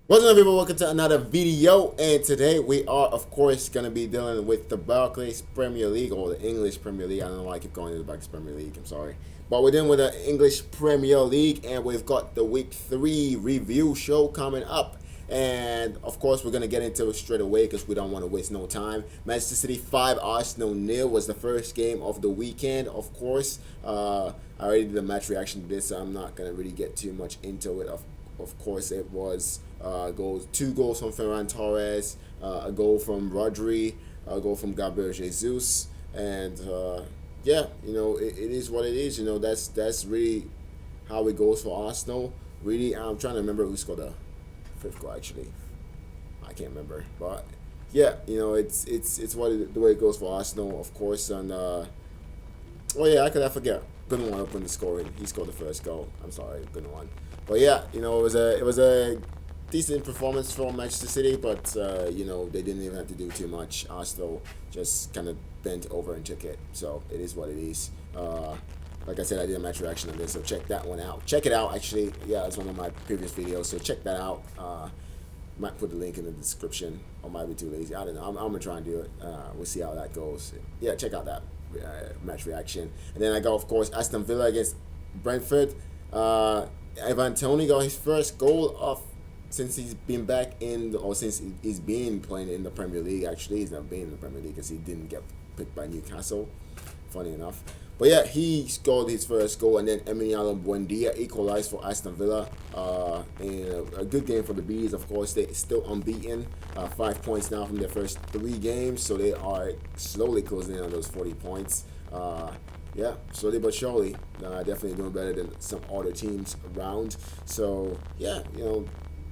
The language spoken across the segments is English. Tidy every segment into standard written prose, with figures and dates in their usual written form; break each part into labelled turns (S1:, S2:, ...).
S1: What's up, everyone? Welcome to another video, and today we are, of course, going to be dealing with the Barclays Premier League, or the English Premier League. I don't know why I keep calling it the Barclays Premier League. I'm sorry, but we're dealing with the English Premier League, and we've got the Week 3 review show coming up. And of course, we're gonna get into it straight away because we don't want to waste no time. Manchester City 5, Arsenal 0 was the first game of the weekend. Of course, I already did a match reaction to this, so I'm not gonna really get too much into it. Of course, it was two goals from Ferran Torres, a goal from Rodri, a goal from Gabriel Jesus, and yeah, it is what it is. That's really how it goes for Arsenal. Really, I'm trying to remember who scored the fifth goal. Actually, I can't remember, but yeah, it's the way it goes for Arsenal, of course. And oh yeah, I forget. Gundogan opened the scoring. He scored the first goal. I'm sorry, Gundogan. But yeah, it was a decent performance from Manchester City, but they didn't even have to do too much. Arsenal just kind of bent over and took it. So it is what it is. Like I said, I did a match reaction on this, so check that one out. Check it out, actually. Yeah, it's one of my previous videos, so check that out. Might put the link in the description, or might be too lazy. I don't know. I'm gonna try and do it. We'll see how that goes. Yeah, check out that match reaction. And then I got, of course, Aston Villa against Brentford. Ivan Toney got his first goal of since he's been back since he's been playing in the Premier League. Actually, he's not been in the Premier League because he didn't get picked by Newcastle. Funny enough. But yeah, he scored his first goal, and then Emiliano Buendia equalized for Aston Villa. In a good game for the Bees, of course. They're still unbeaten, 5 points now from their first 3 games, so they are slowly closing in on those 40 points. Yeah, slowly but surely, definitely doing better than some other teams around. So yeah,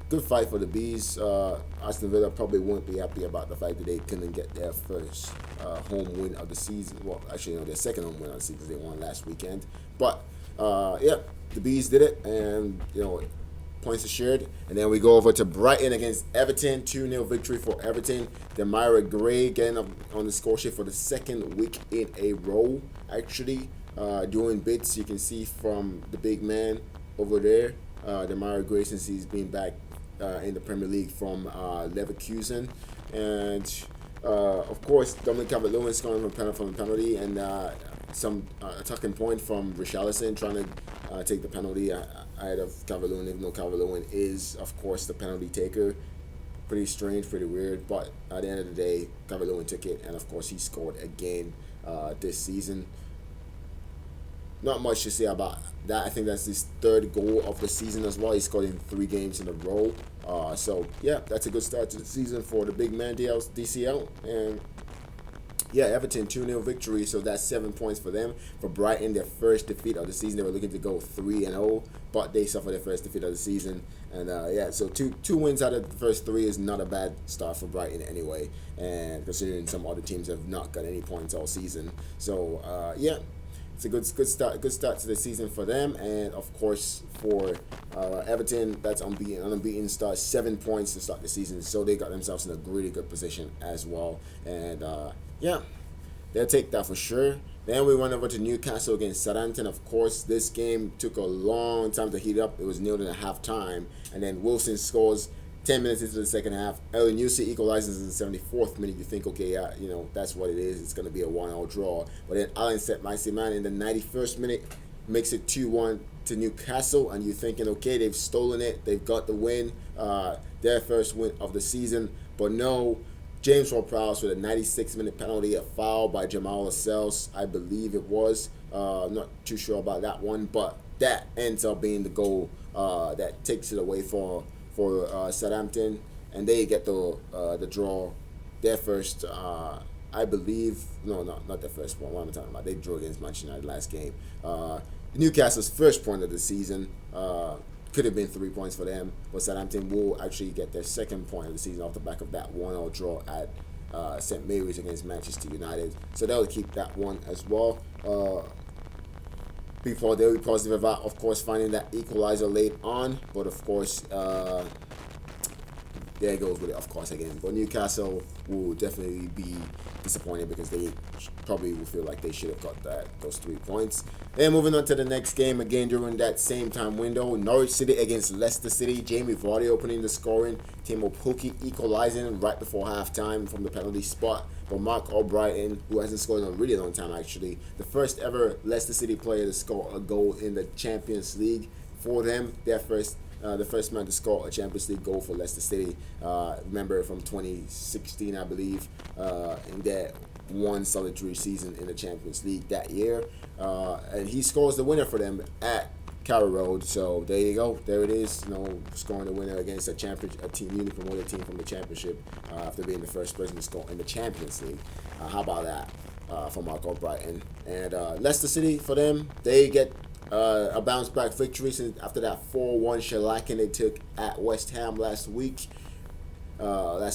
S1: good fight for the Bees. Aston Villa probably won't be happy about the fact that they couldn't get their first home win of the season. Well, actually, their second home win of the season because they won last weekend. But yeah, the Bees did it, and points are shared. And then we go over to Brighton against Everton. 2-0 victory for Everton. Demarai Gray getting up on the score sheet for the second week in a row. Actually, doing bits you can see from the big man over there. Demarai Gray, since he's been back in the Premier League from Leverkusen. And of course, Dominic Calvert-Lewin scoring from a penalty, and some attacking point from Richarlison trying to take the penalty ahead of Calvert-Lewin, even though Calvert-Lewin is, of course, the penalty taker. Pretty strange, pretty weird, but at the end of the day, Calvert-Lewin took it, and of course, he scored again this season. Not much to say about that. I think that's his third goal of the season as well. He scored in 3 games in a row. So yeah, that's a good start to the season for the big man DCL. And yeah, Everton 2-0 victory, so that's 7 points for them. For Brighton, their first defeat of the season. They were looking to go 3-0, but they suffered their first defeat of the season. And yeah, so two wins out of the first 3 is not a bad start for Brighton anyway. And considering some other teams have not got any points all season, so yeah. It's a good start to the season for them, and of course for Everton, that's unbeaten start, 7 points to start the season, so they got themselves in a really good position as well, and yeah, they'll take that for sure. Then we went over to Newcastle against Southampton. Of course, this game took a long time to heat up. It was 0 at half time, and then Wilson scores 10 minutes into the second half. Ellie Newsey equalizes in the 74th minute. You think, okay, yeah, that's what it is. It's going to be a 1-0 draw. But then Alan Maximan in the 91st minute makes it 2-1 to Newcastle. And you're thinking, okay, they've stolen it. They've got the win, their first win of the season. But no, James Ward-Prowse with a 96-minute penalty, a foul by Jamal Lascelles, I believe it was. I'm not too sure about that one. But that ends up being the goal that takes it away for Southampton, and they get the draw, their first, I believe, not their first one. What am I talking about? They drew against Manchester United last game. Newcastle's first point of the season could have been 3 points for them, but Southampton will actually get their second point of the season off the back of that 1-0 draw at St. Mary's against Manchester United. So they'll keep that one as well. Before they'll be positive about, of course, finding that equalizer late on, but of course, there goes with it, of course, again. But Newcastle will definitely be disappointed because they probably will feel like they should have got those 3 points. Then moving on to the next game, again during that same time window, Norwich City against Leicester City. Jamie Vardy opening the scoring, Timo Pukki equalizing right before halftime from the penalty spot. But Mark O'Brien, who hasn't scored in a really long time actually, the first ever Leicester City player to score a goal in the Champions League for them. Their first the first man to score a Champions League goal for Leicester City. Remember from 2016, I believe, in that one solitary season in the Champions League that year. And he scores the winner for them at Carrow Road. So there you go. There it is. Scoring the winner against a team, newly promoted team from the Championship after being the first person to score in the Champions League. How about that for Mark O'Brien? And Leicester City, for them, they get a bounce back victory since after that 4-1 shellacking they took at West Ham last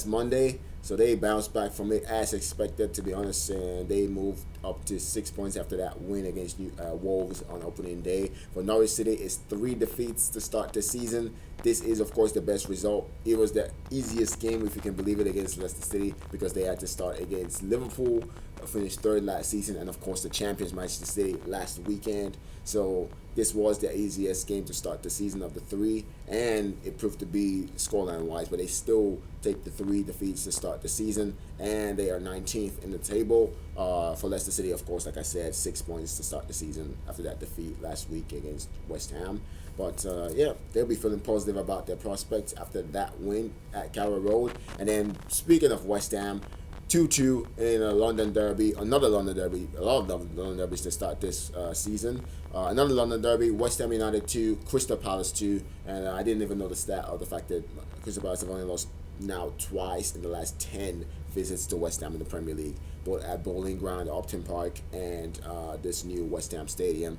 S1: Monday. So they bounced back from it as expected, to be honest, and they moved up to 6 points after that win against Wolves on opening day. For Norwich City, it's 3 defeats to start the season. This is, of course, the best result. It was the easiest game, if you can believe it, against Leicester City because they had to start against Liverpool, finished third last season, and of course the champions Manchester City last weekend. So this was the easiest game to start the season of the 3, and it proved to be scoreline wise, but they still take the 3 defeats to start the season, and they are 19th in the table. For Leicester City, of course, like I said, 6 points to start the season after that defeat last week against West Ham. But yeah, they'll be feeling positive about their prospects after that win at Carrow Road. And then speaking of West Ham, 2-2 in a London derby, another London derby, a lot of London derbies to start this season. Another London derby, West Ham United 2, Crystal Palace 2, and I didn't even know the stat of the fact that Crystal Palace have only lost now twice in the last 10 visits to West Ham in the Premier League, both at Bowling Ground, Upton Park, and this new West Ham Stadium.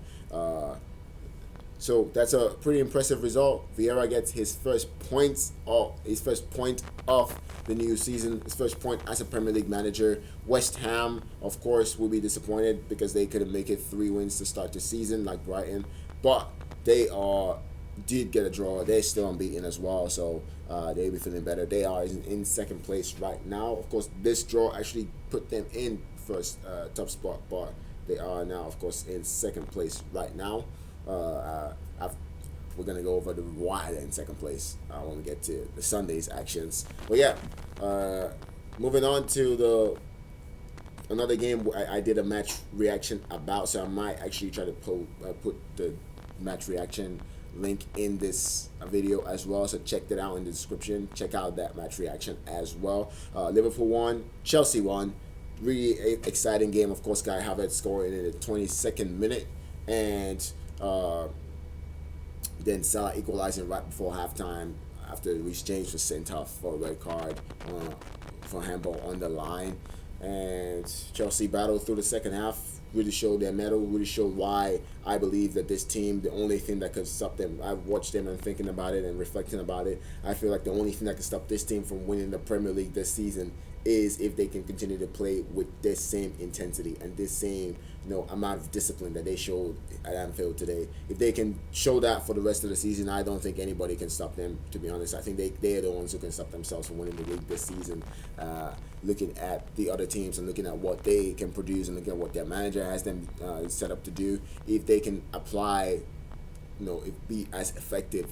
S1: So that's a pretty impressive result. Vieira gets his first point of the new season, his first point as a Premier League manager. West Ham, of course, will be disappointed because they couldn't make it 3 wins to start the season like Brighton, but they did get a draw. They're still unbeaten as well, so they'll be feeling better. They are in second place right now. Of course, this draw actually put them in first top spot, but they are now, of course, in second place right now. We're going to go over the why they're in second place when we get to the Sunday's actions. But yeah, moving on to another game I did a match reaction about, so I might actually try to put the match reaction link in this video as well, so check that out in the description. Check out that match reaction as well. Liverpool won, Chelsea won. Really exciting game. Of course, Kai Havertz scoring in the 22nd minute, and then Salah equalizing right before halftime after Reece James was sent off for a red card for handball on the line. And Chelsea battled through the second half, really showed their mettle, really showed why I believe that this team, the only thing that could stop them, I've watched them and thinking about it and reflecting about it, I feel like the only thing that can stop this team from winning the Premier League this season is if they can continue to play with this same intensity and this same amount of discipline that they showed at Anfield today. If they can show that for the rest of the season, I don't think anybody can stop them, to be honest. I think they're the ones who can stop themselves from winning the league this season. Looking at the other teams and looking at what they can produce and looking at what their manager has them set up to do, if they can apply, be as effective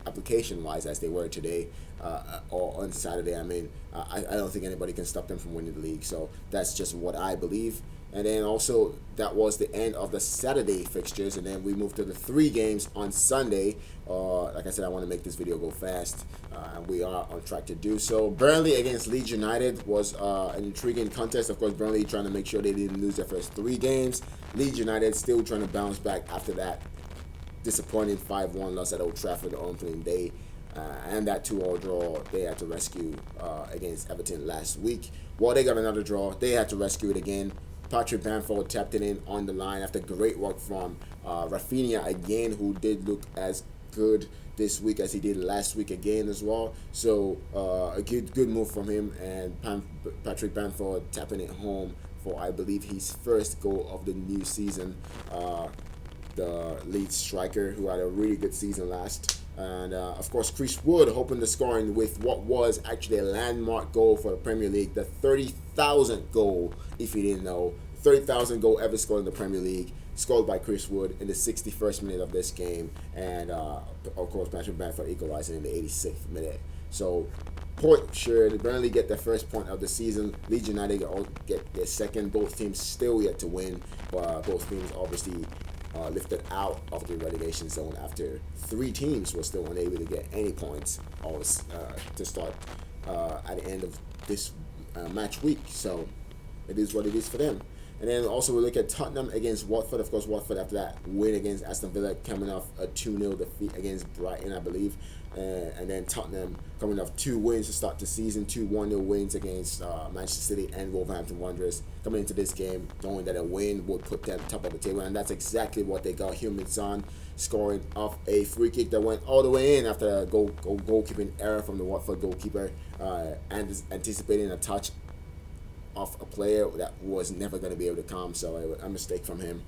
S1: application-wise as they were today or on Saturday, I don't think anybody can stop them from winning the league. So that's just what I believe. And then also, that was the end of the Saturday fixtures, and then we moved to the 3 games on Sunday. Like I said, I want to make this video go fast, and we are on track to do so. Burnley against Leeds United was an intriguing contest. Of course, Burnley trying to make sure they didn't lose their first 3 games. Leeds United still trying to bounce back after that disappointing 5-1 loss at Old Trafford on opening day. And that 2-2 draw they had to rescue against Everton last week. Well, they got another draw. They had to rescue it again. Patrick Bamford tapped it in on the line after great work from Rafinha again, who did look as good this week as he did last week again as well. So a good move from him, and Patrick Bamford tapping it home for, I believe, his first goal of the new season. The Leeds striker, who had a really good season last And of course, Chris Wood opened the scoring with what was actually a landmark goal for the Premier League, the 30,000th goal, if you didn't know. 30,000 goal ever scored in the Premier League, scored by Chris Wood in the 61st minute of this game. And of course, Patrick Bamford equalizing in the 86th minute. So Port should barely get their first point of the season. Leeds United get their second. Both teams still yet to win, but both teams obviously lifted out of the relegation zone after three teams were still unable to get any points to start at the end of this match week. So it is what it is for them. And then also we look at Tottenham against Watford. Of course, Watford after that win against Aston Villa, coming off a 2-0 defeat against Brighton, I believe. And then Tottenham coming off two wins to start the season, two 1-0 wins against Manchester City and Wolverhampton Wanderers. Coming into this game, knowing that a win would put them top of the table. And that's exactly what they got. Heung-min Son scoring off a free kick that went all the way in after a goalkeeping error from the Watford goalkeeper, and anticipating a touch of a player that was never going to be able to come, so a mistake from him.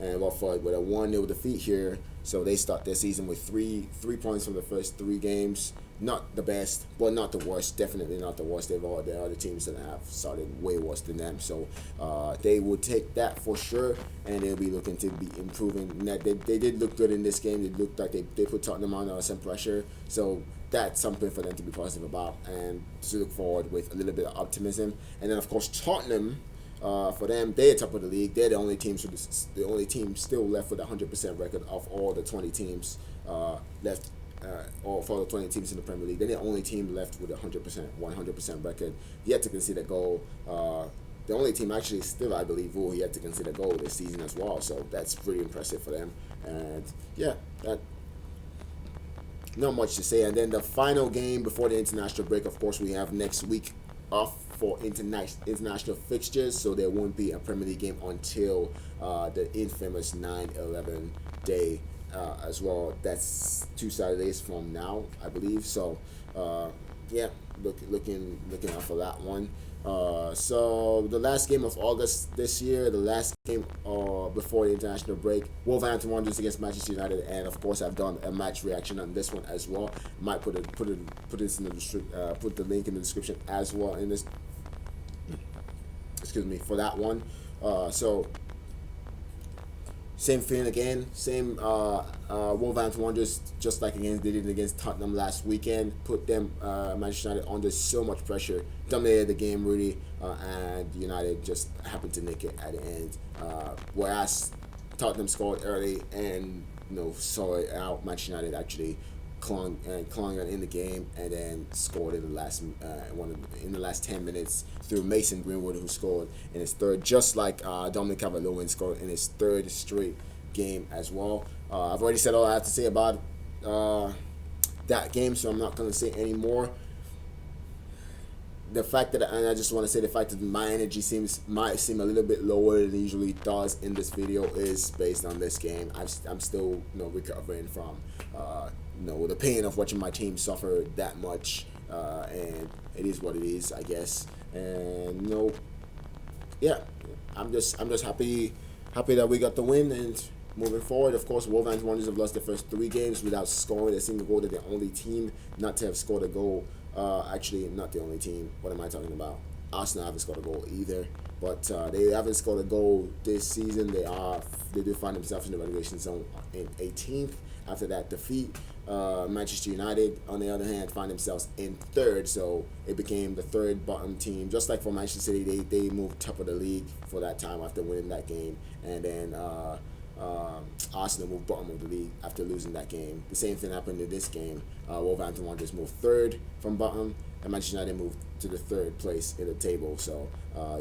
S1: And Watford with a 1-0 defeat here, so they start their season with three points from the first three games. Not the best, but not the worst. Definitely not the worst. There are other teams that have started way worse than them, so they will take that for sure, and they'll be looking to be improving. They did look good in this game. It looked like they put Tottenham on some pressure, so that's something for them to be positive about and to look forward with a little bit of optimism. And then of course Tottenham, for them, they're top of the league. They're the only team still left with a 100% record of all the 20 teams left, or for the 20 teams in the Premier League. They're the only team left with a 100% record, yet to concede a goal. The only team actually still, I believe, will yet to concede a goal this season as well. So that's pretty impressive for them. And yeah, that. Not much to say. And then the final game before the international break, of course, we have next week off for international fixtures, so there won't be a Premier League game until the infamous 9/11 day as well. That's 2 Saturdays from now, I believe. So yeah, looking out for that one. So the last game of August this year, the last game before the international break, Wolverhampton Wanderers against Manchester United, and of course I've done a match reaction on this one as well. Might put this in the put the link in the description as well in this. Excuse me for that one. So same thing again. Same Wolverhampton Wanderers, just like they did against Tottenham last weekend, put them Manchester United under so much pressure, dominated the game really, and United just happened to nick it at the end. Whereas Tottenham scored early and saw it out. Manchester United actually clung in the game and then scored in the last in the last 10 minutes through Mason Greenwood, who scored in his third, just like Dominic Calvert-Lewin scored in his third straight game as well. I've already said all I have to say about that game, so I'm not going to say any more. The fact that, and I just want to say the fact that my energy might seem a little bit lower than it usually does in this video is based on this game. I'm still recovering from the pain of watching my team suffer that much, and it is what it is, I guess. And yeah, I'm just happy that we got the win. And moving forward, of course, Wolverhampton Wanderers have lost their first 3 games without scoring a single goal. They're the only team not to have scored a goal. Actually, not the only team. What am I talking about? Arsenal haven't scored a goal either. But they haven't scored a goal this season. They do find themselves in the relegation zone in 18th after that defeat. Manchester United, on the other hand, find themselves in 3rd. So it became the 3rd bottom team. Just like for Manchester City, they moved top of the league for that time after winning that game. And then Arsenal moved bottom of the league after losing that game. The same thing happened in this game. Wolverhampton Wanderers moved 3rd from bottom, and Manchester United moved to the 3rd place in the table. So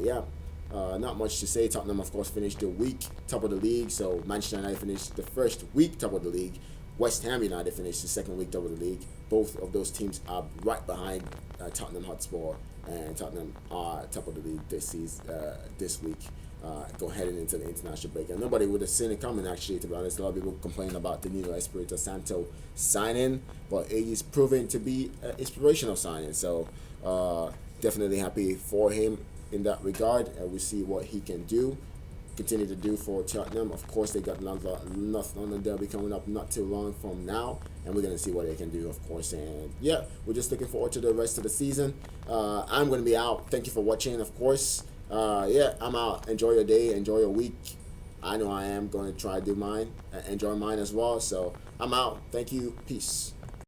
S1: yeah, not much to say. Tottenham, of course, finished the week top of the league. So Manchester United finished the first week top of the league. West Ham United finished the second week top of the league. Both of those teams are right behind Tottenham Hotspur, and Tottenham are top of the league this week. Go heading into the international break, and nobody would have seen it coming. Actually, to be honest, a lot of people complain about the Nuno Espirito Santo signing, but it is proving to be an inspirational signing. So definitely happy for him in that regard, and we'll see what he can do. continue to do for Tottenham. Of course, they got North London derby coming up not too long from now, and we're gonna see what they can do, of course. And yeah, we're just looking forward to the rest of the season. I'm gonna be out. Thank you for watching, of course. Yeah, I'm out. Enjoy your day. Enjoy your week. I know I am going to try to do mine. Enjoy mine as well. So I'm out. Thank you. Peace.